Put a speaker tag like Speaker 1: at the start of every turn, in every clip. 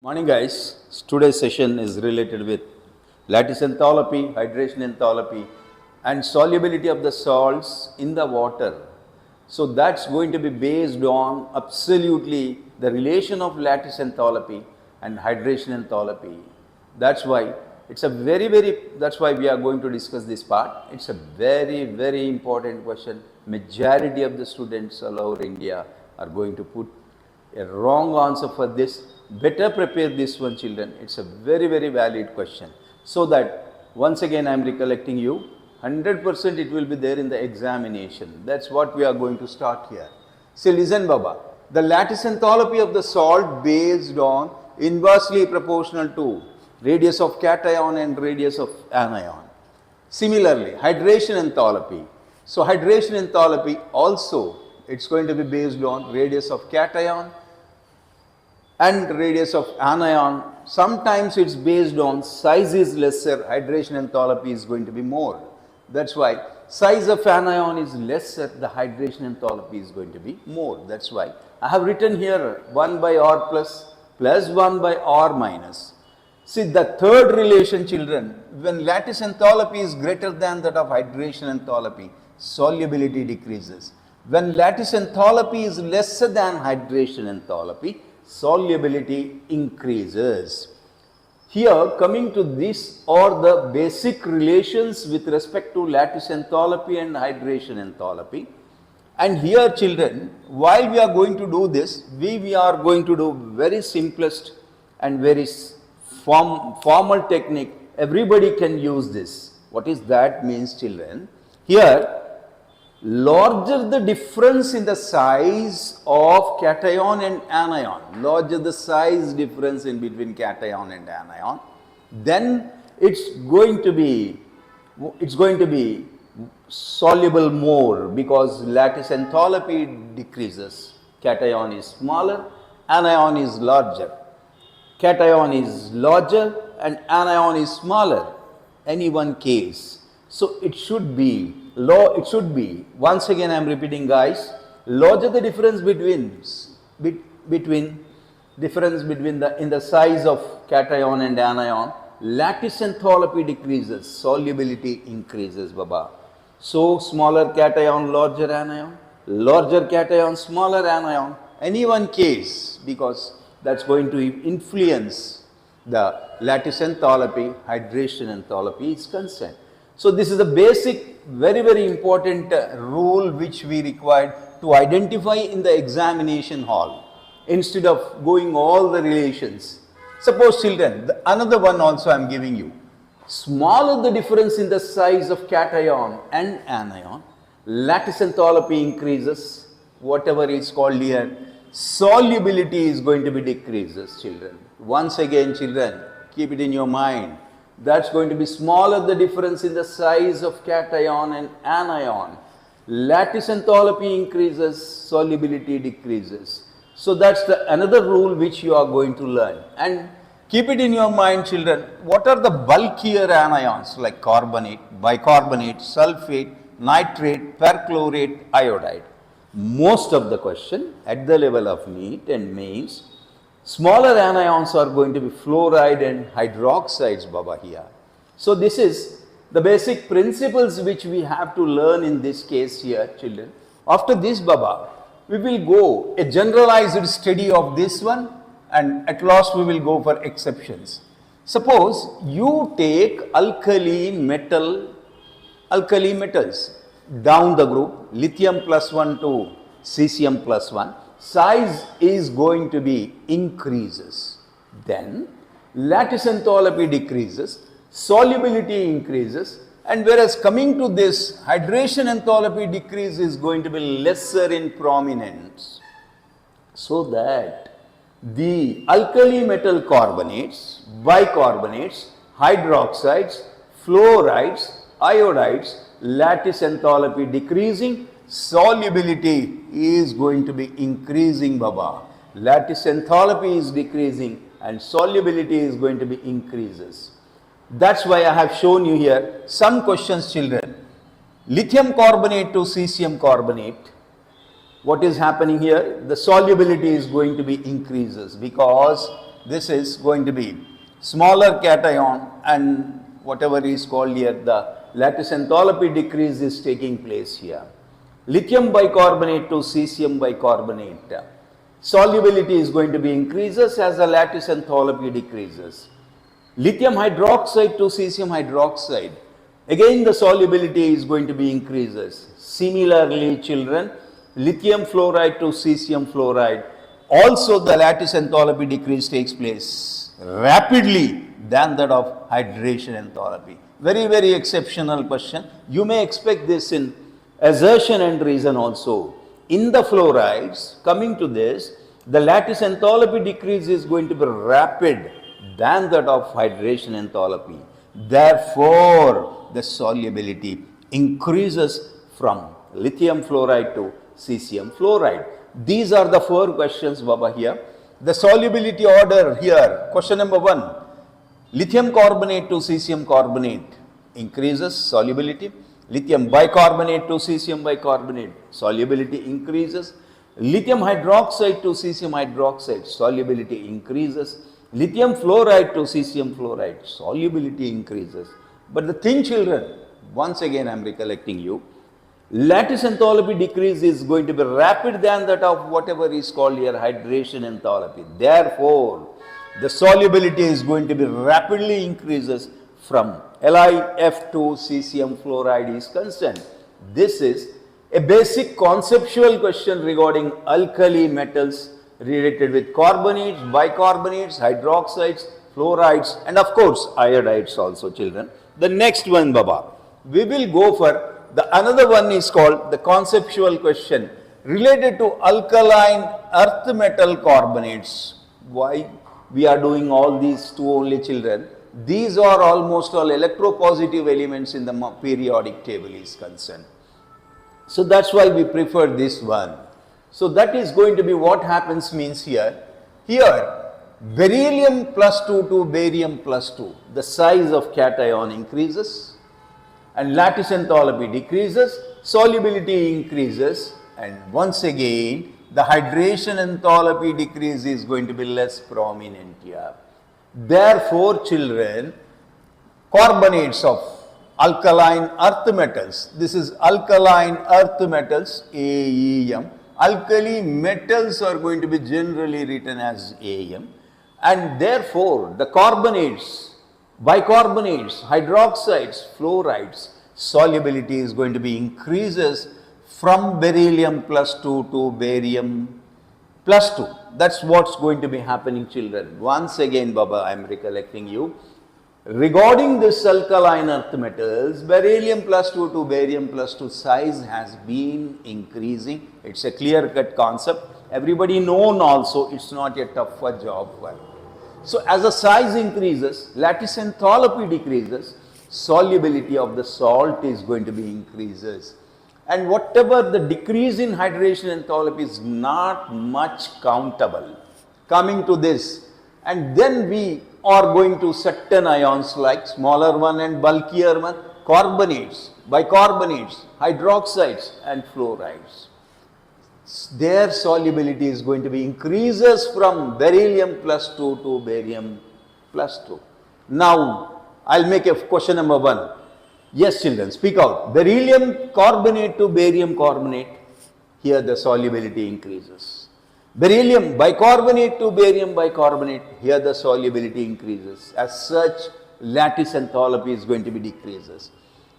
Speaker 1: Morning guys, today's session is related with lattice enthalpy, hydration enthalpy and solubility of the salts in the water. So that's going to be based on absolutely the relation of lattice enthalpy and hydration enthalpy. That's why it's a that's why we are going to discuss this part. It's a very important question. Majority of the students all over India are going to put a wrong answer for this. Better prepare this one, children. It's a very valid question. So that once again I am recollecting you, 100% it will be there in the examination. That's what we are going to start here. So listen Baba, the lattice enthalpy of the salt based on inversely proportional to radius of cation and radius of anion. Similarly, hydration enthalpy. So hydration enthalpy also, it's going to be based on radius of cation and radius of anion. Sometimes it's based on size is lesser, hydration enthalpy is going to be more. That's why size of anion is lesser, the hydration enthalpy is going to be more. That's why I have written here 1 by R plus 1 by R minus. See the third relation, children, when lattice enthalpy is greater than that of hydration enthalpy, solubility decreases. When lattice enthalpy is lesser than hydration enthalpy, solubility increases. Here coming to this are the basic relations with respect to lattice enthalpy and hydration enthalpy. And here children, while we are going to do this, we are going to do very simplest and very formal technique. Everybody can use this. What is that means, children? Here larger the difference in the size of cation and anion, larger the size difference in between cation and anion, then it's going to be soluble more because lattice enthalpy decreases. Cation is smaller, anion is larger. Cation is larger and anion is smaller. Any one case. So it should be once again I am repeating guys, larger the difference between in the size of cation and anion, lattice enthalpy decreases, solubility increases Baba. So smaller cation, larger anion, larger cation, smaller anion, any one case, because that's going to influence the lattice enthalpy, hydration enthalpy is concerned. So this is a basic, very important rule which we required to identify in the examination hall instead of going all the relations. Suppose children, another one also I am giving you. Smaller the difference in the size of cation and anion, lattice enthalpy increases, whatever is called here, solubility is going to be decreases, children. Once again children, keep it in your mind. That's going to be smaller the difference in the size of cation and anion. Lattice enthalpy increases, solubility decreases. So that's another rule which you are going to learn. And keep it in your mind, children, what are the bulkier anions like carbonate, bicarbonate, sulfate, nitrate, perchlorate, iodide? Most of the question at the level of NEET and mains, smaller anions are going to be fluoride and hydroxides Baba here. So this is the basic principles which we have to learn in this case here, children. After this Baba, we will go a generalized study of this one and at last we will go for exceptions. Suppose you take alkali metals down the group, lithium +1 to cesium +1. Size is going to be increases. Then lattice enthalpy decreases, solubility increases, and whereas coming to this hydration enthalpy decrease is going to be lesser in prominence. So that the alkali metal carbonates, bicarbonates, hydroxides, fluorides, iodides, lattice enthalpy decreasing, solubility is going to be increasing Baba. Lattice enthalpy is decreasing and solubility is going to be increases. That's why I have shown you here some questions, children. Lithium carbonate to cesium carbonate, what is happening here? The solubility is going to be increases because this is going to be smaller cation, and whatever is called here the lattice enthalpy decrease is taking place here. Lithium bicarbonate to cesium bicarbonate, solubility is going to be increases as the lattice enthalpy decreases. Lithium hydroxide to cesium hydroxide, again the solubility is going to be increases. Similarly children, lithium fluoride to cesium fluoride, also the lattice enthalpy decrease takes place rapidly than that of hydration enthalpy. Very exceptional question. You may expect this in assertion and reason also. In the fluorides, coming to this, the lattice enthalpy decrease is going to be rapid than that of hydration enthalpy. Therefore, the solubility increases from lithium fluoride to cesium fluoride. These are the 4 questions, Baba, here. The solubility order here, question number 1, lithium carbonate to cesium carbonate increases solubility. Lithium bicarbonate to cesium bicarbonate, solubility increases. Lithium hydroxide to cesium hydroxide, solubility increases. Lithium fluoride to cesium fluoride, solubility increases. But the thing, children, once again I am recollecting you, lattice enthalpy decrease is going to be rapid than that of whatever is called here hydration enthalpy. Therefore, the solubility is going to be rapidly increases from LiF to cesium fluoride is concerned. This is a basic conceptual question regarding alkali metals related with carbonates, bicarbonates, hydroxides, fluorides, and of course iodides also, children. The next one, Baba, we will go for another one is called the conceptual question related to alkaline earth metal carbonates. Why we are doing all these 2 only, children? These are almost all electropositive elements in the periodic table is concerned. So that's why we prefer this one. So that is going to be what happens means here. Here, beryllium plus 2 to barium plus 2, the size of cation increases and lattice enthalpy decreases, solubility increases, and once again the hydration enthalpy decrease is going to be less prominent here. Therefore, children, carbonates of alkaline earth metals, this is alkaline earth metals, AEM. Alkali metals are going to be generally written as AM, and therefore the carbonates, bicarbonates, hydroxides, fluorides, solubility is going to be increases from beryllium plus 2 to barium plus 2. That's what's going to be happening, children. Once again, Baba, I am recollecting you. Regarding this alkaline earth metals, beryllium plus 2 to barium plus 2 size has been increasing. It's a clear-cut concept. Everybody known also, it's not a tougher job for. So as the size increases, lattice enthalpy decreases, solubility of the salt is going to be increases. And whatever the decrease in hydration enthalpy is not much countable. Coming to this, and then we are going to certain ions like smaller one and bulkier one, carbonates, bicarbonates, hydroxides and fluorides. Their solubility is going to be increases from beryllium plus 2 to barium plus 2. Now, I'll make a question number 1. Yes, children, speak out. Beryllium carbonate to barium carbonate, here the solubility increases. Beryllium bicarbonate to barium bicarbonate, here the solubility increases. As such, lattice enthalpy is going to be decreases.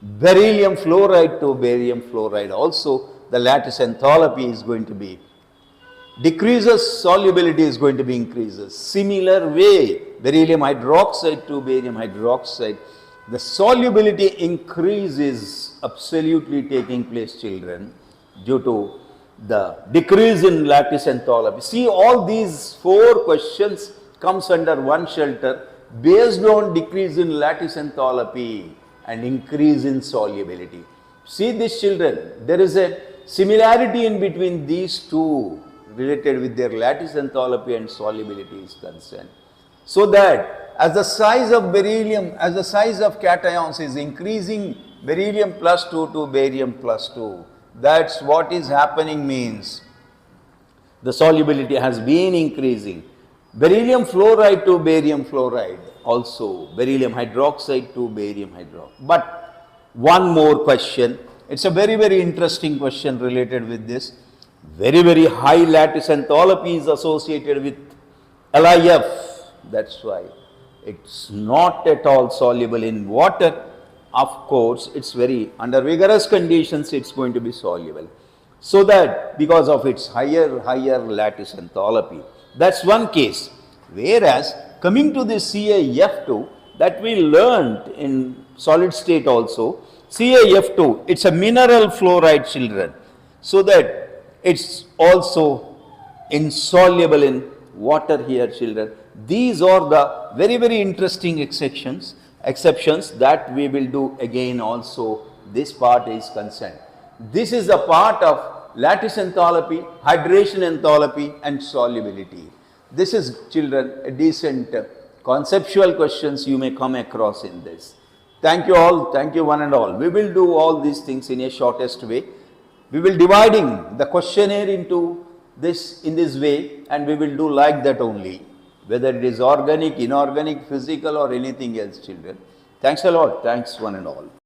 Speaker 1: Beryllium fluoride to barium fluoride, also the lattice enthalpy is going to be decreases, solubility is going to be increases. Similar way, beryllium hydroxide to barium hydroxide, the solubility increase is absolutely taking place, children, due to the decrease in lattice enthalpy. See, all these 4 questions comes under one shelter based on decrease in lattice enthalpy and increase in solubility. See this, children, there is a similarity in between these 2 related with their lattice enthalpy and solubility is concerned. So that as the size of beryllium, as the size of cations is increasing, beryllium plus 2 to barium plus 2, that's what is happening means the solubility has been increasing. Beryllium fluoride to barium fluoride, also beryllium hydroxide to barium hydroxide. But one more question, it's a very, very interesting question related with this. Very, very high lattice enthalpy is associated with LIF, that's why it's not at all soluble in water. Of course, it's very, under vigorous conditions, it's going to be soluble. So that because of its higher lattice enthalpy. That's one case. Whereas coming to this CaF2 that we learned in solid state also, CaF2, it's a mineral fluoride, children. So that it's also insoluble in water here, children. These are the very, very interesting exceptions that we will do again also. This part is concerned. This is a part of lattice enthalpy, hydration enthalpy and solubility. This is, children, a decent conceptual questions you may come across in this. Thank you all, thank you one and all. We will do all these things in a shortest way. We will dividing the questionnaire into this in this way, and we will do like that only, whether it is organic, inorganic, physical or anything else, children. Thanks a lot, thanks one and all.